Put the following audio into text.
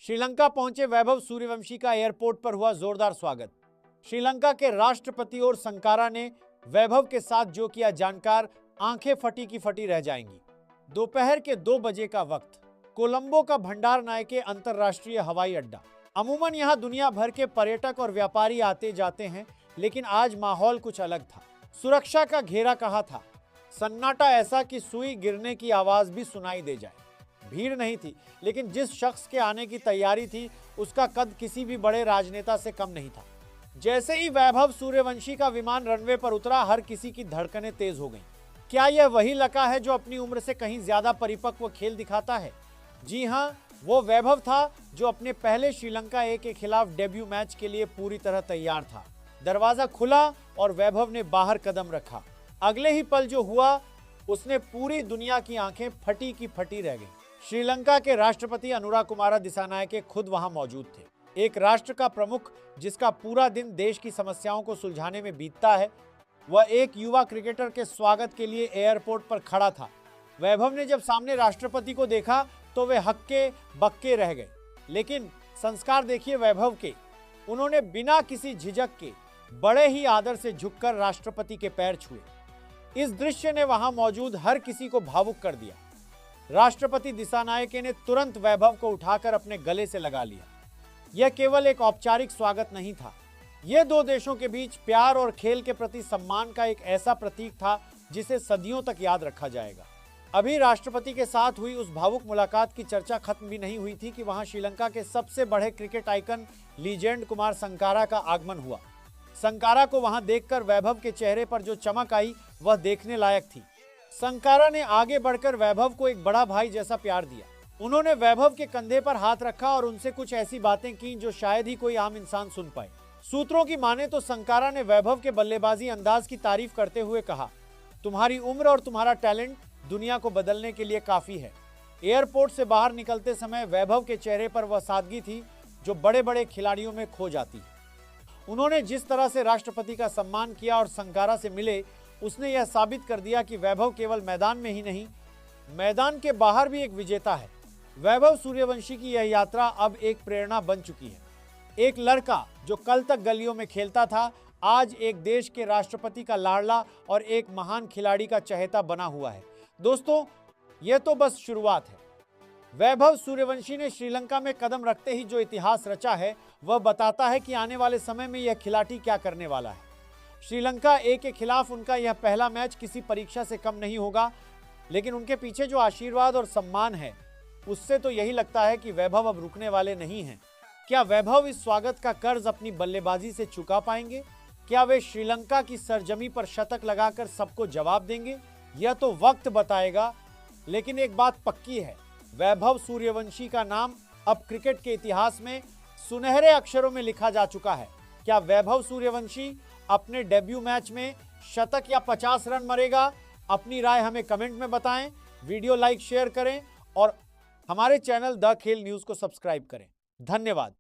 श्रीलंका पहुंचे वैभव सूर्यवंशी का एयरपोर्ट पर हुआ जोरदार स्वागत। श्रीलंका के राष्ट्रपति और संकारा ने वैभव के साथ जो किया जानकार, आंखें फटी की फटी रह जाएंगी। दोपहर के 2 बजे का वक्त, कोलंबो का भंडार नायके अंतरराष्ट्रीय हवाई अड्डा। अमूमन यहां दुनिया भर के पर्यटक और व्यापारी आते जाते हैं, लेकिन आज माहौल कुछ अलग था। सुरक्षा का घेरा कहा था, सन्नाटा ऐसा कि सुई गिरने की आवाज भी सुनाई दे जाए। भीड़ नहीं थी, लेकिन जिस शख्स के आने की तैयारी थी उसका कद किसी भी बड़े राजनेता से कम नहीं था। जैसे ही वैभव सूर्यवंशी का विमान रनवे पर उतरा, हर किसी की धड़कनें तेज हो गईं। क्या यह वही लड़का है जो अपनी उम्र से कहीं ज्यादा परिपक्व खेल दिखाता है? जी हां, वो वैभव था जो अपने पहले श्रीलंका ए के खिलाफ डेब्यू मैच के लिए पूरी तरह तैयार था। दरवाजा खुला और वैभव ने बाहर कदम रखा। अगले ही पल जो हुआ, उसने पूरी दुनिया की आंखें फटी की फटी रह गईं। श्रीलंका के राष्ट्रपति अनुराकुमारा दिसानायके खुद वहां मौजूद थे। एक राष्ट्र का प्रमुख जिसका पूरा दिन देश की समस्याओं को सुलझाने में बीतता है, वह एक युवा क्रिकेटर के स्वागत के लिए एयरपोर्ट पर खड़ा था। वैभव ने जब सामने राष्ट्रपति को देखा तो वे हक्के बक्के रह गए। लेकिन संस्कार देखिए वैभव के। उन्होंने बिना किसी झिझक के बड़े ही आदर से झुककर राष्ट्रपति के पैर छुए। इस दृश्य ने वहां मौजूद हर किसी को भावुक कर दिया। राष्ट्रपति दिसानायके ने तुरंत वैभव को उठाकर अपने गले से लगा लिया। यह केवल एक औपचारिक स्वागत नहीं था, यह 2 देशों के बीच प्यार और खेल के प्रति सम्मान का एक ऐसा प्रतीक था जिसे सदियों तक याद रखा जाएगा। अभी राष्ट्रपति के साथ हुई उस भावुक मुलाकात की चर्चा खत्म भी नहीं हुई थी कि वहां श्रीलंका के सबसे बड़े cricket icon legend Kumar Sangakkara का आगमन हुआ। संकारा को वहां देखकर वैभव के चेहरे पर जो चमक आई, वह देखने लायक थी। संकारा ने आगे बढ़कर वैभव को एक बड़ा भाई जैसा प्यार दिया। उन्होंने वैभव के कंधे पर हाथ रखा और उनसे कुछ ऐसी बातें की जो शायद ही कोई आम इंसान सुन पाए। सूत्रों की माने तो संकारा ने वैभव के बल्लेबाजी अंदाज की तारीफ करते हुए कहा, तुम्हारी उम्र और तुम्हारा टैलेंट दुनिया को बदलने के लिए काफी है। एयरपोर्ट से बाहर निकलते समय वैभव के चेहरे पर वह सादगी थी जो बड़े बड़े खिलाड़ियों में खो जाती है। उन्होंने जिस तरह से राष्ट्रपति का सम्मान किया और संकारा से मिले, उसने यह साबित कर दिया कि वैभव केवल मैदान में ही नहीं, मैदान के बाहर भी एक विजेता है। वैभव सूर्यवंशी की यह यात्रा अब एक प्रेरणा बन चुकी है। एक लड़का जो कल तक गलियों में खेलता था, आज एक देश के राष्ट्रपति का लाडला और एक महान खिलाड़ी का चहेता बना हुआ है। दोस्तों, यह तो बस शुरुआत है। वैभव सूर्यवंशी ने श्रीलंका में कदम रखते ही जो इतिहास रचा है, वह बताता है कि आने वाले समय में यह खिलाड़ी क्या करने वाला है। श्रीलंका ए के खिलाफ उनका यह पहला मैच किसी परीक्षा से कम नहीं होगा, लेकिन उनके पीछे जो आशीर्वाद और सम्मान है, उससे तो यही लगता है कि वैभव अब रुकने वाले नहीं हैं। क्या वैभव इस स्वागत का कर्ज अपनी बल्लेबाजी से चुका पाएंगे? क्या वे श्रीलंका की सरजमी पर शतक लगाकर सबको जवाब देंगे? यह तो वक्त बताएगा, लेकिन एक बात पक्की है, वैभव सूर्यवंशी का नाम अब क्रिकेट के इतिहास में सुनहरे अक्षरों में लिखा जा चुका है। क्या वैभव सूर्यवंशी अपने डेब्यू मैच में शतक या 50 रन मारेगा? अपनी राय हमें कमेंट में बताएं, वीडियो लाइक शेयर करें और हमारे चैनल द खेल न्यूज़ को सब्सक्राइब करें। धन्यवाद।